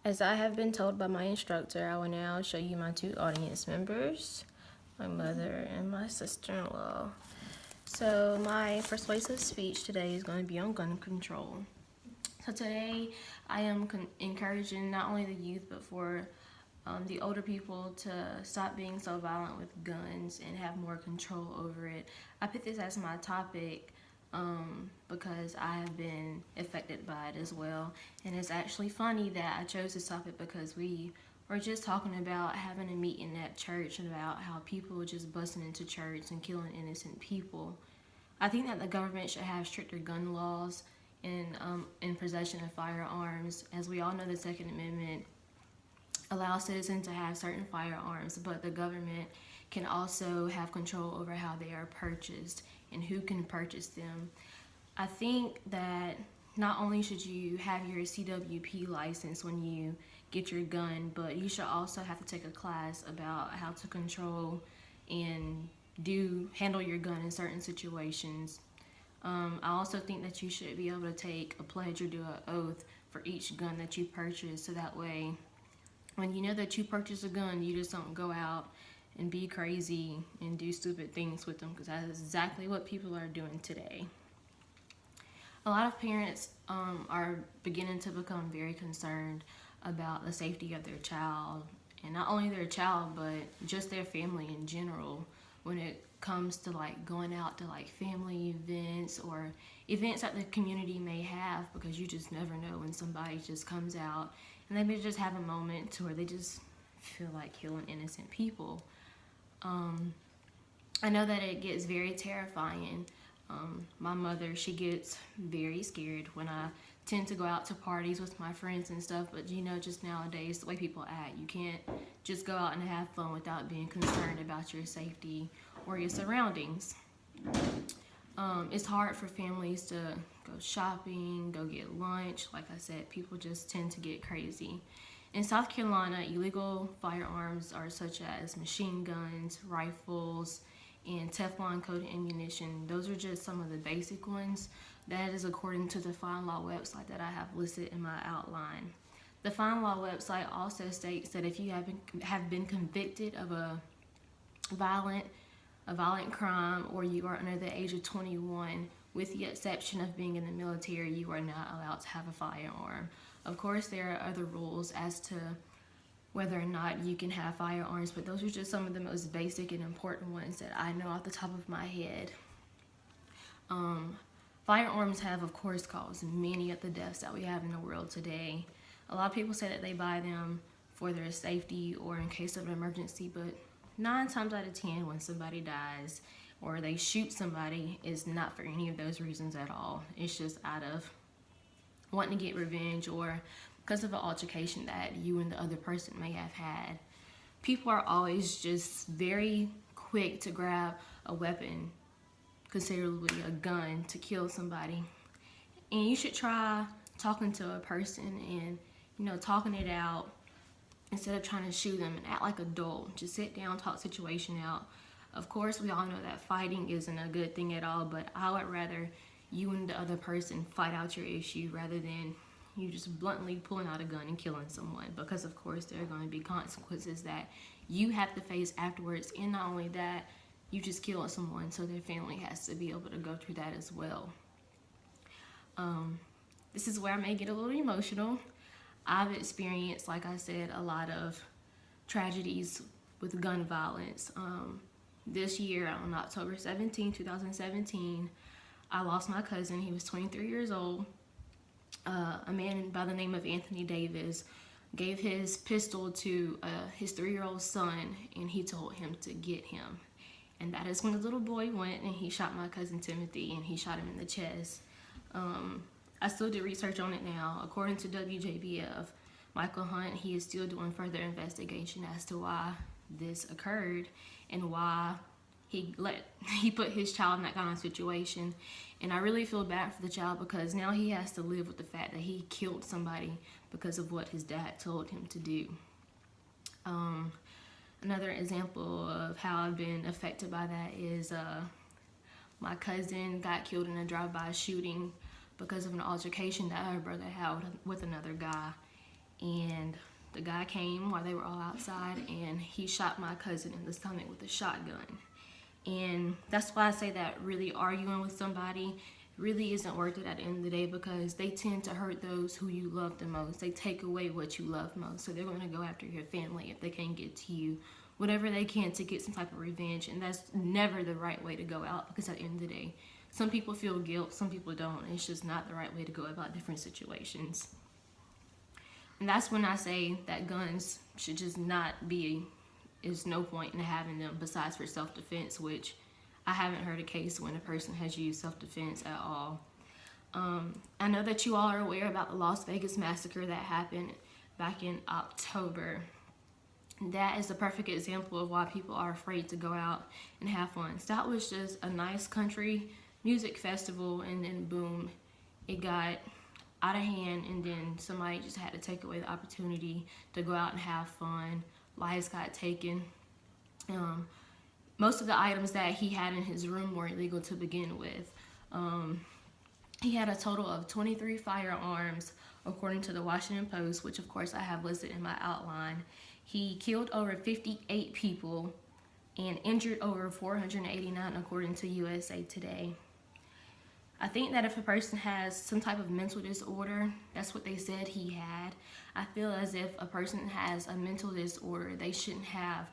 As I have been told by my instructor, I will now show you my two audience members, my mother and my sister-in-law. So my persuasive speech today is going to be on gun control. So today I am encouraging not only the youth but for the older people to stop being so violent with guns and have more control over it. I picked this as my topic because I have been affected by it as well. And it's actually funny that I chose this topic because we were just talking about having a meeting at church about how people are just busting into church and killing innocent people. I think that the government should have stricter gun laws in possession of firearms. As we all know, the Second Amendment allows citizens to have certain firearms, but the government can also have control over how they are purchased and who can purchase them. I think that not only should you have your CWP license when you get your gun, but you should also have to take a class about how to control and handle your gun in certain situations. I also think that you should be able to take a pledge or do an oath for each gun that you purchase, so that way when you know that you purchase a gun, you just don't go out and be crazy and do stupid things with them, because that is exactly what people are doing today. A lot of parents are beginning to become very concerned about the safety of their child, and not only their child but just their family in general when it comes to like going out to like family events or events that the community may have, because you just never know when somebody just comes out and they may just have a moment to where they just feel like killing innocent people. I know that it gets very terrifying. My mother, she gets very scared when I tend to go out to parties with my friends and stuff, but you know, just nowadays, the way people act, you can't just go out and have fun without being concerned about your safety or your surroundings. It's hard for families to go shopping, go get lunch. Like I said, people just tend to get crazy. In South Carolina, illegal firearms are such as machine guns, rifles, and Teflon-coated ammunition. Those are just some of the basic ones. That is according to the Fine Law website that I have listed in my outline. The Fine Law website also states that if you have been convicted of a violent crime, or you are under the age of 21, with the exception of being in the military, you are not allowed to have a firearm. Of course, there are other rules as to whether or not you can have firearms, but those are just some of the most basic and important ones that I know off the top of my head. Firearms have, of course, caused many of the deaths that we have in the world today. A lot of people say that they buy them for their safety or in case of an emergency, but 9 times out of 10 when somebody dies or they shoot somebody, it's not for any of those reasons at all. It's just out of wanting to get revenge or because of an altercation that you and the other person may have had. People are always just very quick to grab a weapon, considerably a gun, to kill somebody. And you should try talking to a person and, you know, talking it out instead of trying to shoot them and act like an adult. Just sit down, talk situation out. Of course, we all know that fighting isn't a good thing at all, but I would rather you and the other person fight out your issue rather than you just bluntly pulling out a gun and killing someone, because of course there are going to be consequences that you have to face afterwards. And not only that, you just killed someone, so their family has to be able to go through that as well. This is where I may get a little emotional. I've experienced, like I said, a lot of tragedies with gun violence. This year, on October 17, 2017, I lost my cousin. He was 23 years old. A man by the name of Anthony Davis gave his pistol to his 3-year-old son, and he told him to get him. And that is when the little boy went and he shot my cousin Timothy, and he shot him in the chest. I still do research on it now. According to WJBF, Michael Hunt, he is still doing further investigation as to why this occurred and why he put his child in that kind of situation. And I really feel bad for the child, because now he has to live with the fact that he killed somebody because of what his dad told him to do. Another example of how I've been affected by that is my cousin got killed in a drive-by shooting because of an altercation that her brother had with another guy. and the guy came while they were all outside, and he shot my cousin in the stomach with a shotgun. And that's why I say that really arguing with somebody really isn't worth it at the end of the day, because they tend to hurt those who you love the most. They take away what you love most. So they're going to go after your family if they can't get to you, whatever they can to get some type of revenge. And that's never the right way to go out, because at the end of the day, some people feel guilt, some people don't. And it's just not the right way to go about different situations. And that's when I say that guns should just not be, there's no point in having them besides for self-defense, which I haven't heard a case when a person has used self-defense at all. I know that you all are aware about the Las Vegas massacre that happened back in October. That is a perfect example of why people are afraid to go out and have fun. So that was just a nice country music festival, and then boom, it got out of hand, and then somebody just had to take away the opportunity to go out and have fun. Lives got taken. Most of the items that he had in his room were illegal to begin with. He had a total of 23 firearms, according to the Washington Post, which of course I have listed in my outline. He killed over 58 people and injured over 489, according to USA Today. I think that if a person has some type of mental disorder, that's what they said he had. I feel as if a person has a mental disorder, they shouldn't have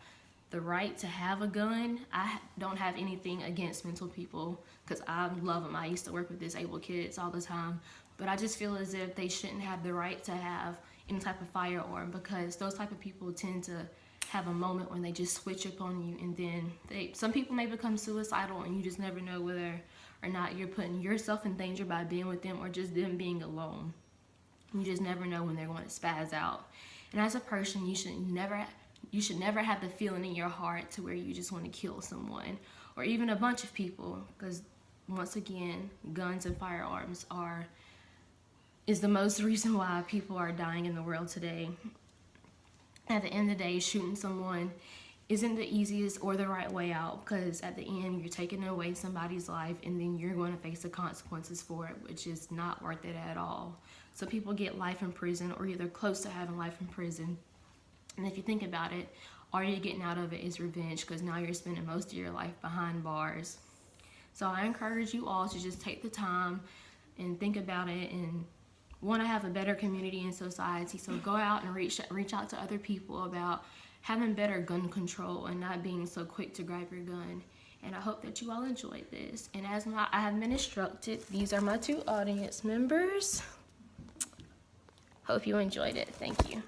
the right to have a gun. I don't have anything against mental people, because I love them. I used to work with disabled kids all the time. But I just feel as if they shouldn't have the right to have any type of firearm, because those type of people tend to have a moment when they just switch up on you, and then some people may become suicidal, and you just never know whether or not you're putting yourself in danger by being with them, or just them being alone. You just never know when they're going to spaz out. And as a person, you should never have the feeling in your heart to where you just want to kill someone, or even a bunch of people, because once again, guns and firearms is the most reason why people are dying in the world today. At the end of the day, shooting someone isn't the easiest or the right way out, because at the end you're taking away somebody's life, and then you're going to face the consequences for it, which is not worth it at all. So people get life in prison, or either close to having life in prison. And if you think about it, all you're getting out of it is revenge, because now you're spending most of your life behind bars. So I encourage you all to just take the time and think about it, and want to have a better community in society. So go out and reach out to other people about having better gun control and not being so quick to grab your gun. And I hope that you all enjoyed this. And as I have been instructed, these are my 2 audience members. Hope you enjoyed it. Thank you.